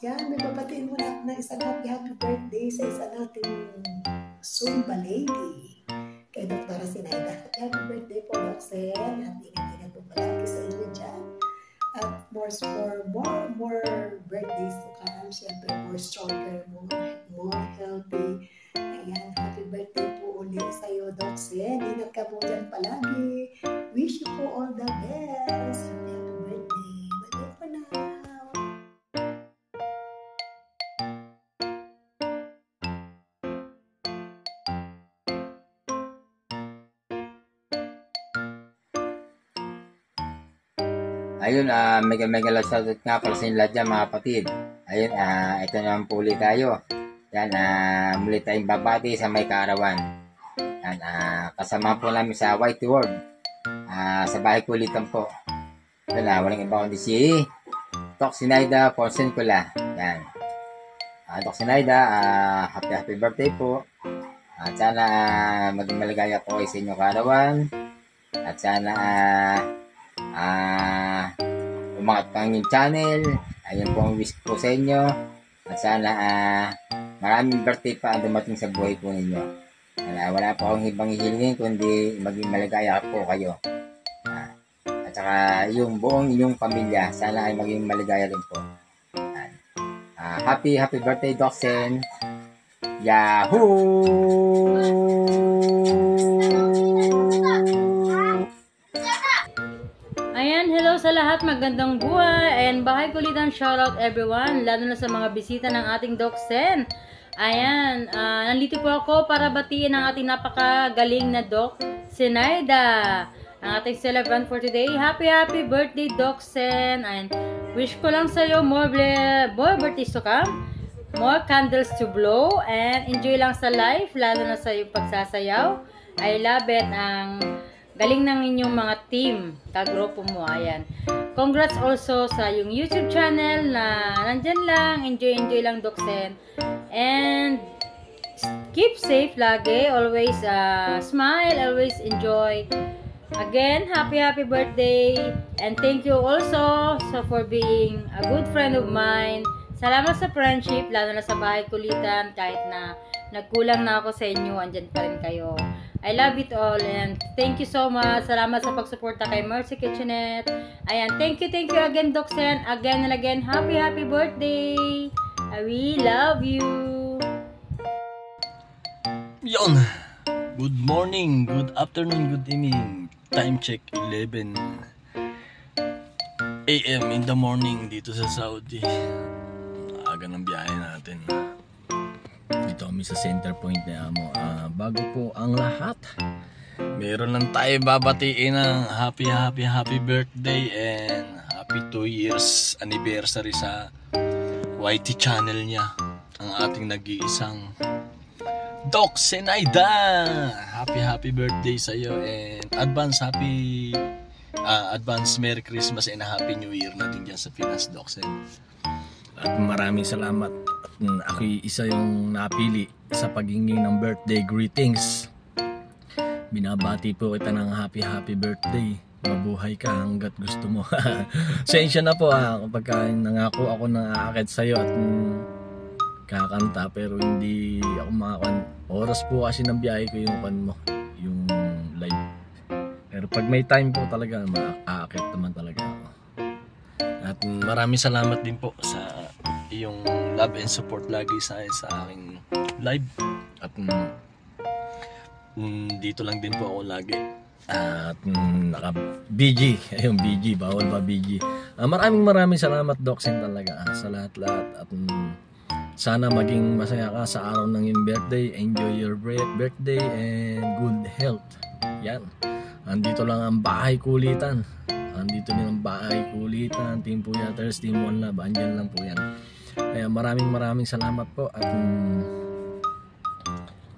Yan, may babatiin mo natin ng isang happy birthday sa isa nating Zumba lady. Kay Dr. Sinaida. Happy birthday po, Doxen. At ingat-ingat po palagi sa inyo dyan. At more birthdays to come. Siyempre, more stronger, more healthy. Ayan, happy birthday po ulit sa iyo, Doxen. Ingat ka po dyan palagi. Wish you po all the best. Happy birthday. Bye-bye for now. Ayun, mega love shoutout nga pala sa inyo lahat dyan, mga kapatid. Ayun, ito naman po ulit tayo. Yan, muli tayong babati sa may kaarawan. Yan, kasama po namin sa White World. Sa bahay kulitan po. Yan, walang iba kundi si Doc Sinaida Porcencula. Yan. Doc Sinaida, happy birthday po. At sana maging maligaya po kayo sa inyong kaarawan. At sana umangat pa ang channel. Ayun po ang wish po sa inyo. At sana maraming birthday pa ang dumating sa buhay po ninyo. Wala po akong ibang hihilingin kundi maging maligaya po kayo. At saka yung buong inyong pamilya, sana ay maging maligaya rin po. Happy birthday, Doxen. Yahoo! Ayan, hello sa lahat, magandang buhay. Ayan, bahay kulitan, shoutout everyone, lalo na sa mga bisita ng ating Doxen. Ayan, nandito po ako para batiin ang ating napakagaling na Doc Sinaida, ang ating celebrant for today. Happy birthday, Doxen. Ayan, wish ko lang sa'yo more birthdays to come, more candles to blow, and enjoy lang sa life, lalo na sa iyong pagsasayaw. I love it, ang galing ng inyong mga team, kagrupo mo. Ayan. Congrats also sa yung YouTube channel na nandyan lang. Enjoy lang, Doxen. And keep safe lagi. Always smile, always enjoy. Again, happy birthday. And thank you also for being a good friend of mine. Salamat sa friendship, lalo na sa bahay kulitan. Kahit na nagkulang na ako sa inyo, andyan pa rin kayo. I love it all, and thank you so much. Salamat sa pagsuporta kay Mercy Kitchenette. Ayan, thank you again, Doxen. Again and again, happy birthday. We love you. Yon. Good morning, good afternoon, good evening. Time check 11 AM in the morning dito sa Saudi. Aga ng biyahe natin. Dito kami sa center point na Amo. Bago po ang lahat, meron lang tayo babatiin ng happy birthday and happy 2 years anniversary sa YT channel niya, ang ating nag-iisang Doc Sinaida. Happy birthday sa iyo, and advance Merry Christmas and Happy New Year na din dyan sa Pinas, Doxen. At maraming salamat. Ako isa yung napili sa paghingi ng birthday greetings. Binabati po kita ng happy birthday. Mabuhay ka hanggat gusto mo. Sensya na po kapag nangako ako na aakit sa'yo at kakanta, pero hindi ako makakan. Oras po kasi ng biyahe ko yung live. Pero pag may time po talaga, aakit naman talaga ako. At maraming salamat din po sa iyong love and support lagi sa aking live. At dito lang din po ako lagi. At naka BG, ayun BG, bawal ba BG. Maraming salamat, Doxen, talaga sa lahat. At sana maging masaya ka sa araw ng iyong birthday. Enjoy your birthday and good health. Yan. Andito lang ang bahay kulitan. Andito din ang bahay kulitan, Team Puyaters, Team One Love. Andyan lang po yan. Kaya maraming salamat po. At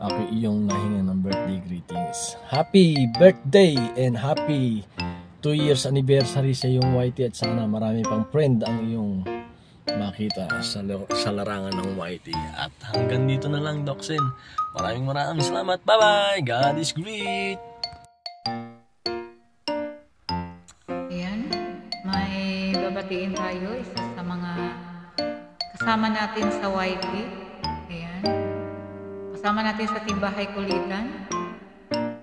ako iyong nahinga ng birthday greetings. Happy birthday and happy 2 years anniversary sa iyong YT. At sana marami pang friend ang iyong makita sa larangan ng YT. At hanggang dito na lang, Doxen. Maraming salamat. Bye-bye. God is great. Ayan, may babatiin tayo, isa sa mga kasama natin sa YT. Ayan. Kasama natin sa Team Bahay Kulitan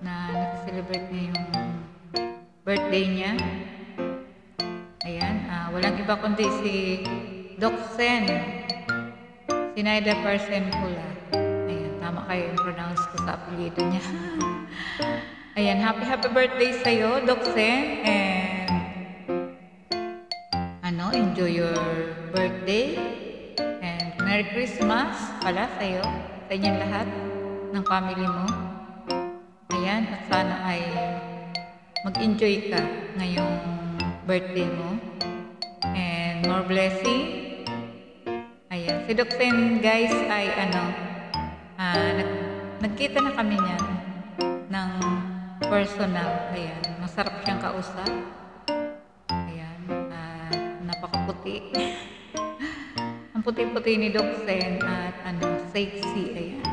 na nag-celebrate niya yung birthday niya. Ayan. Walang iba kundi si Doc Sen. Sinaida Person Pula. Ayan. Tama kayo yung pronounce ko sa apelyido niya. Ayan. Happy birthday sa'yo, Doc Sen. And enjoy your birthday. And Merry Christmas pala sa'yo. Sa inyong lahat ng family mo. Ayan. At sana ay mag-enjoy ka ngayong birthday mo. And more blessing. Ayan. Si Doc Sen, guys, ay nagkita na kami niyan ng personal. Ayan. Masarap siyang kausap. Ayan. Napakaputi. Ang puti-puti ni Doc Sen at sexy. Ayan.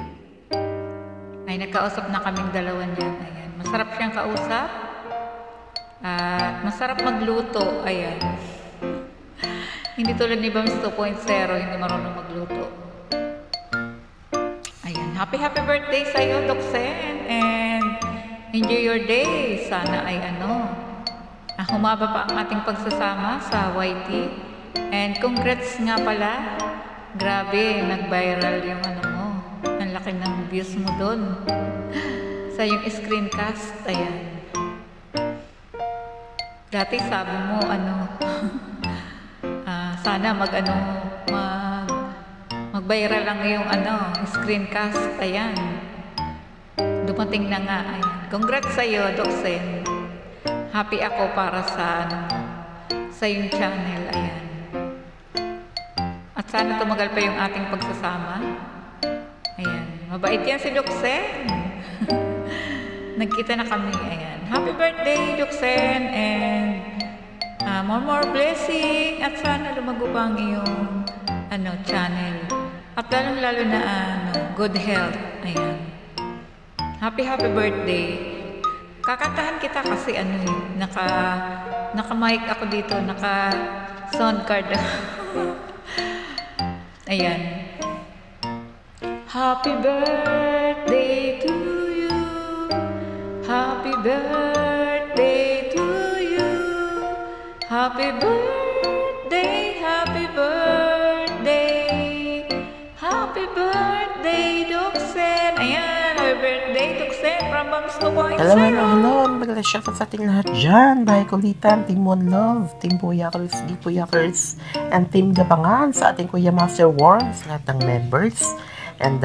Ay, nagkausap na kaming dalawa niyan. Ayan. Masarap siyang kausap. At masarap magluto. Ayan. Hindi tulad ni Bams 2.0, hindi marunong magluto. Ayan. Happy birthday sa'yo, Doc Sen. And enjoy your day. Sana ay humaba pa ang ating pagsasama sa YT. And congrats nga pala. Grabe, nag-viral yung mo. Ang laki ng views mo doon. Sa yung screencast. Ayan. Dati sabi mo, sana mag-viral lang yung screencast. Ayan. Dumating na nga. Ayan. Congrats sa'yo, Doc Sen. Happy ako para sa sa yung channel. Ayan. At sana tumagal pa yung ating pagsasama. Ayan. Mabait yan si Doc Sen. Nagkita na kami. Ayan. Happy birthday, Doc Sen. And more blessing. At sana lumago pa ang iyong channel. At lalo na good health. Ayan. Happy birthday. Kakantahan kita kasi naka-mic ako dito, naka-sound card. Ayan. Happy birthday to you. Happy birthday to you. Happy birthday, happy birthday. Happy birthday, Doc Sen. Ayan, happy birthday, Doc Sen from Bams 2.0. Hello. Magandang shoutout sa ating lahat dyan. Bahay Kulitan, Team One Love, Team Puyakers, Puyakers, and Team Gapangan sa ating Kuya Master Worms, lahat ng members. And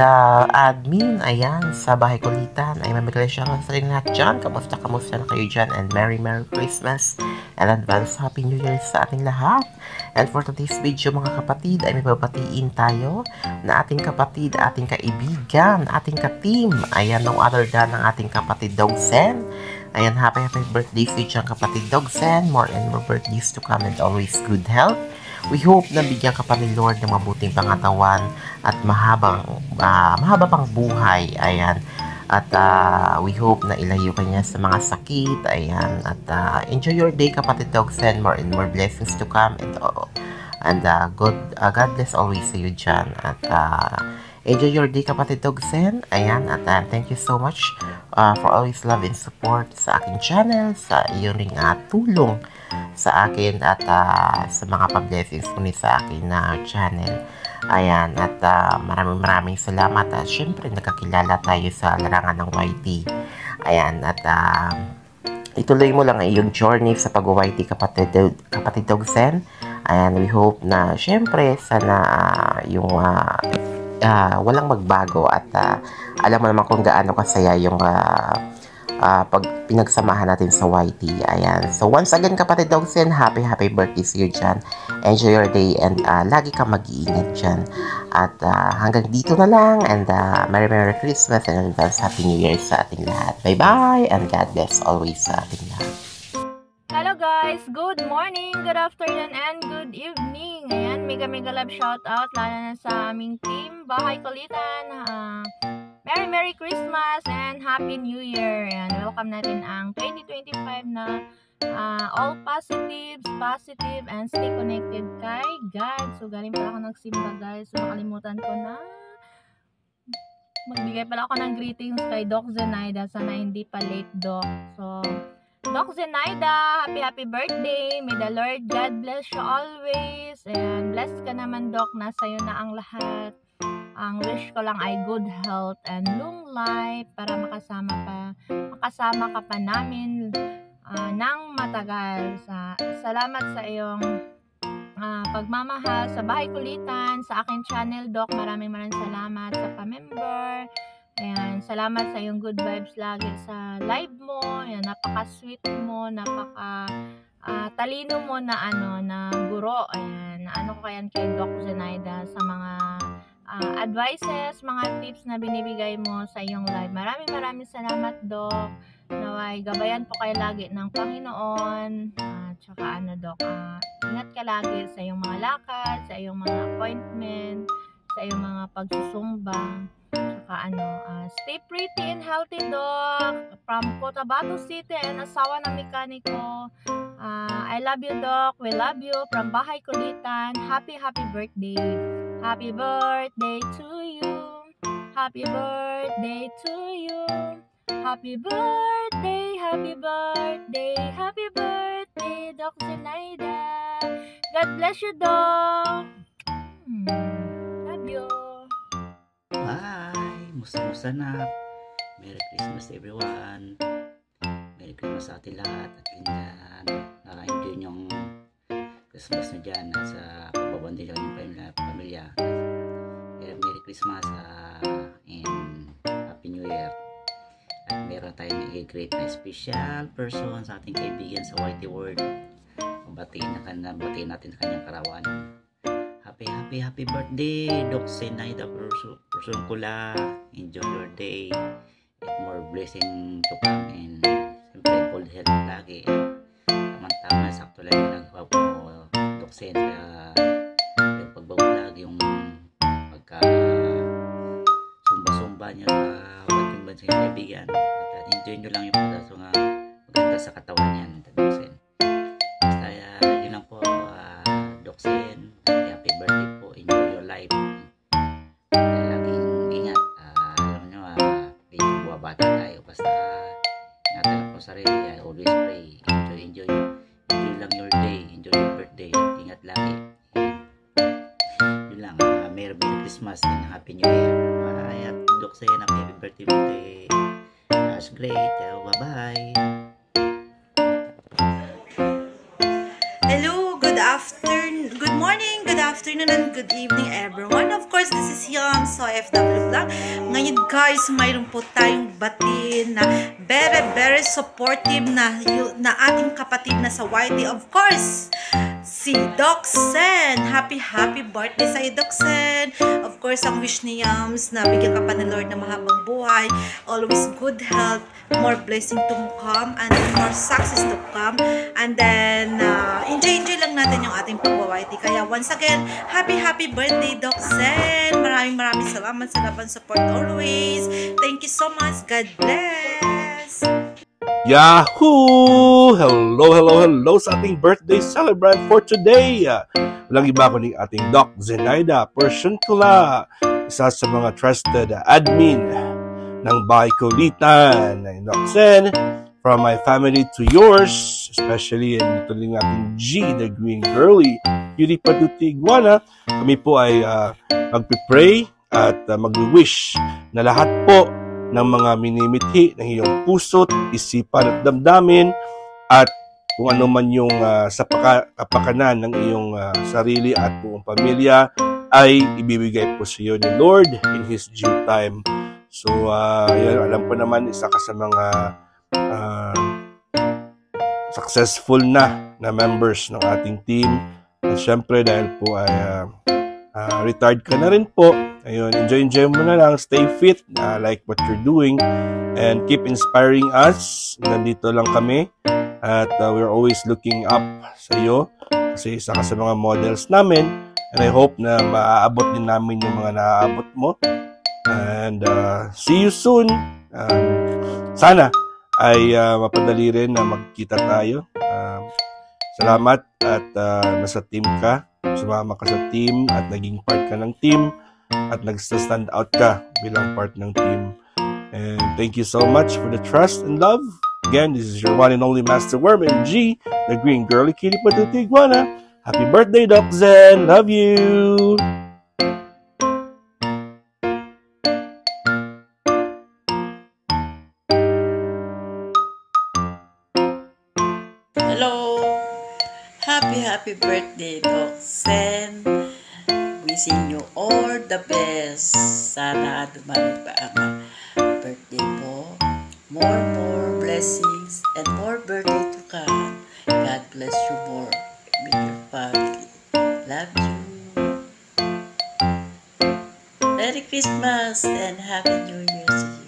admin, ayan, sa Bahay Kulitan. Ay magandang shoutout sa ating lahat dyan. Kamusta na kayo dyan? And Merry Christmas and advance Happy New Year sa ating lahat. And for today's video mga kapatid, ay may babatiin tayo na ating kapatid, ating kaibigan, ating ka-team. Ayan, no other than ang ating kapatid Doc Sen. Ayan, happy birthday sa diyang kapatid Doc Sen. More and more birthdays to come and always good health. We hope na bigyan ka pa ni Lord ng mabuting pangatawan at mahaba pang buhay. Ayan. At we hope na ilayo ka niya sa mga sakit. Ayan. At enjoy your day, kapatid Doc Sen. More and more blessings to come. And God bless always sa iyo dyan. At enjoy your day, kapatid Doc Sen. Ayan. At thank you so much for always love and support sa aking channel. Sa iyong ring tulong sa akin at sa mga pa-blessings mo sa akin na channel. Ayan, at maraming salamat. At syempre, nakakilala tayo sa larangan ng YT. Ayan, at ituloy mo lang ang iyong journey sa pag-YT, kapatid Doc Sen. Ayan, we hope na syempre, sana yung walang magbago at alam mo naman kung gaano kasaya yung pag pinagsamahan natin sa YT. Ayan. So, once again, kapatid Doc Sen, happy birthday sa iyo dyan. Enjoy your day and lagi kang mag-iingat dyan. At hanggang dito na lang and Merry Christmas and advance Happy New Year sa ating lahat. Bye-bye and God bless always sa ating lahat. Hello guys! Good morning, good afternoon, and good evening! Ayan, mega love shoutout lalo na sa aming team Bahay Kulitan. Merry Christmas and Happy New Year! Ayan, welcome natin ang 2025 na all positives, positive, and stay connected kay God. So, galing pala ako nagsimba, guys. So, makalimutan ko na magbigay pala ako ng greetings kay Doc Zenaida. Sana hindi pa late, Doc. So, Doc Zenaida, happy birthday. May the Lord God bless you always. And blessed ka naman, Doc. Nasa iyo na ang lahat. Ang wish ko lang ay good health and long life para makasama ka pa namin ng matagal. Salamat sa iyong pagmamahal sa Bahay Kulitan, sa aking channel, Doc. Maraming salamat sa pa-member. Ayan, salamat sa iyong good vibes lagi sa live mo. Ayan, napaka-sweet mo, talino mo na na guro. Ayan, ko kayan kay Doc Zenaida sa mga advices, mga tips na binibigay mo sa iyong live. Maraming salamat, Doc. Naway, gabayan po kayo lagi ng Panginoon. Tsaka Doc, ingat ka lagi sa iyong mga lakad, sa iyong mga appointment, sa iyong mga pagsusumba. Tsaka stay pretty and healthy, Doc. From Cotabato City and asawa ng mekaniko. I love you, Doc. We love you. From Bahay Kulitan. Happy birthday. Happy birthday to you. Happy birthday to you. Happy birthday, happy birthday, happy birthday, Doc Zenaida. God bless you, Doc. Love you. Bye! Musta na. Merry Christmas everyone. Merry Christmas sa ating lahat. At naka-enjoy yung Christmas nyo dyan sa pagbabandi nyo yung pamilya. Merry Christmas and Happy New Year. At meron tayong i-greet na special person sa ating kaibigan sa YT World. Batiin natin sa kanyang karawan. Happy birthday, Doc Zenaida person kula. Enjoy your day. And more blessing to come. And siyempre, good health lagi. Tama-tama, sakto lang yung nagawa po, Doc Zen. Kaya yung pagbabulag, yung sumba niya sa bansing kaibigan. At enjoy nyo lang yung pagkaso nga maganda sa katawan yan, Doc Zen. Basta yun lang po, Doc Zen. Happy birthday po. Enjoy your life. Laging ingat. Alam nyo, medyo buwabata tayo. Basta ingatan lang po sarili. I always pray. Enjoy lang your day. Enjoy your birthday. At ingat lagi. Yun lang. Merry Christmas and Happy New Year. At Doc Zen, happy birthday. That's great. Bye-bye. Hello, good morning, good afternoon, and good evening everyone. Of course, this is Yam, so FW Vlog. Ngayon guys, mayroon po tayong batiin na very supportive na ating kapatid na sa YT. Of course, si Doc Zen. Happy birthday sa iyo, Doc Zen. Of course, ang wish ni Yams na bigyan ka pa ng Lord na mahabang buhay, always good health, more blessing to come, and more success to come. And then, enjoy lang natin yung ating pag-YT. Kaya once again, happy birthday, Doc Zen. Maraming salamat sa laban support always. Thank you so much. God bless. Yahoo! Hello sa ating birthday celebrant for today. Walang iba ko ni ating Doc Zenaida Persyonkula, isa sa mga trusted admin ng Bahay Kulitan. Doc Zen, from my family to yours, especially dito din ating G, the Green Girly, Yuri Patuti Iguana, kami po ay magpipray at mag-wish na lahat po ng mga minimithi ng iyong puso't, isipan at damdamin, at kung ano man yung sa kapakanan ng iyong sarili at buong pamilya ay ibibigay po sa iyo ni Lord in His due time. So, yan, alam ko naman, isa ka sa mga successful na members ng ating team. At syempre, dahil po ay retired ka na rin po, ayun, enjoy mo na lang, stay fit, like what you're doing, and keep inspiring us. Nandito lang kami, at we're always looking up sa iyo, kasi isa ka sa mga models namin, and I hope na maaabot din namin yung mga naaabot mo. And see you soon. Sana ay mapadali rin na magkita tayo. Salamat at nasa team ka. Sumama ka sa team at naging part ka ng team at nag-stand out ka bilang part ng team. And thank you so much for the trust and love. Again, this is your one and only Master Worm MG, the green girly kitty patootie iguana. Happy birthday, Doc Zen. Love you. Hello. Happy birthday, Doc Zen. Wishing you all the best. Sana dumami pa ang birthday po. More blessings and more birthday to come. God bless you more with your family. Love you. Merry Christmas and Happy New Year to you.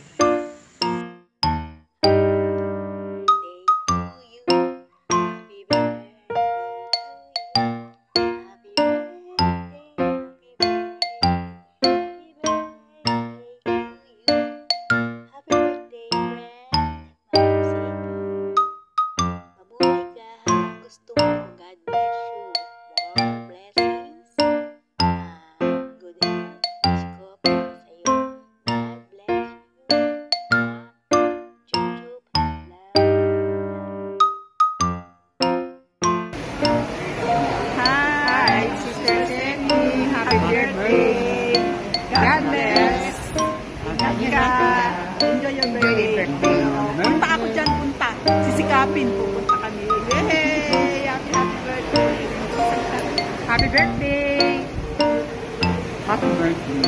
God bless. Ingat ka. Enjoy your birthday. Punta ako dyan, punta. Sisikapin, pupunta kami. Yay! Happy birthday. Happy birthday. Happy birthday.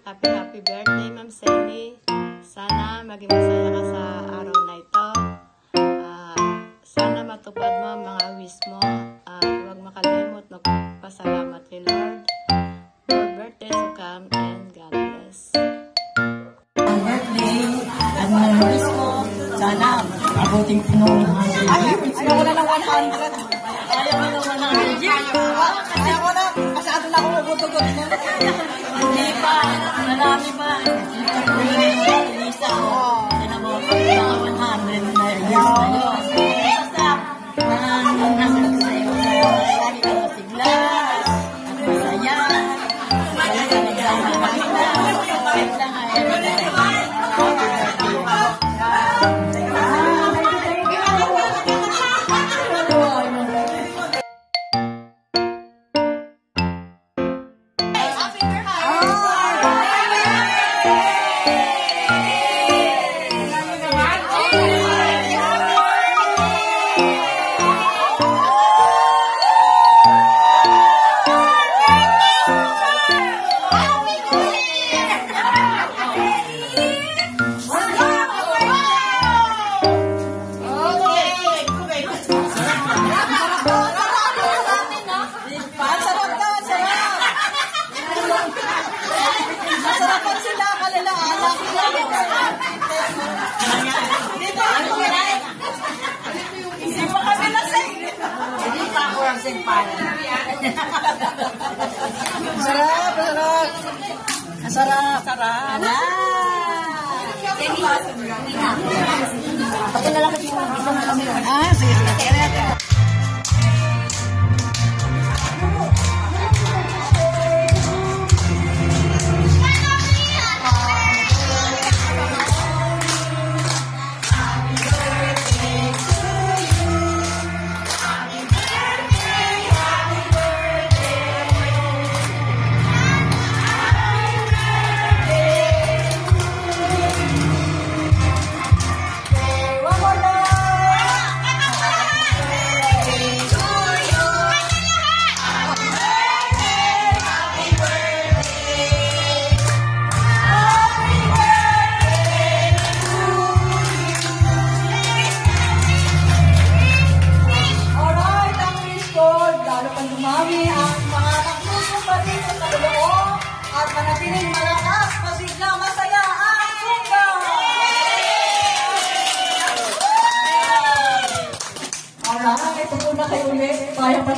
Happy birthday, Ma'am Sally. Sana maging masaya ka sa araw na ito. Sana matupad mo ang mga wish mo. Huwag makalimot magpasalamat kay Lord. More birthdays to come and God bless. Ang birthday at mga wish mo, sana abuting punong 100. Ayaw ko na ng 100. Ayaw ko na 100. Kasi ako na, masyado na ako magutugod na. Hindi pa, marami pa. Isa ako. Sana mo, mga 100 na years na yun. Basta, nasa sa'yo na lagi ka masigla at masaya. Kaya ka nagsamakita. Kahit lang Sarap. Pati na lang kasi yung isang kami. Sige. Manatiling malakas, masigla, masaya ang Sumba! Alright, ito po na kayo ulit. Tayo pa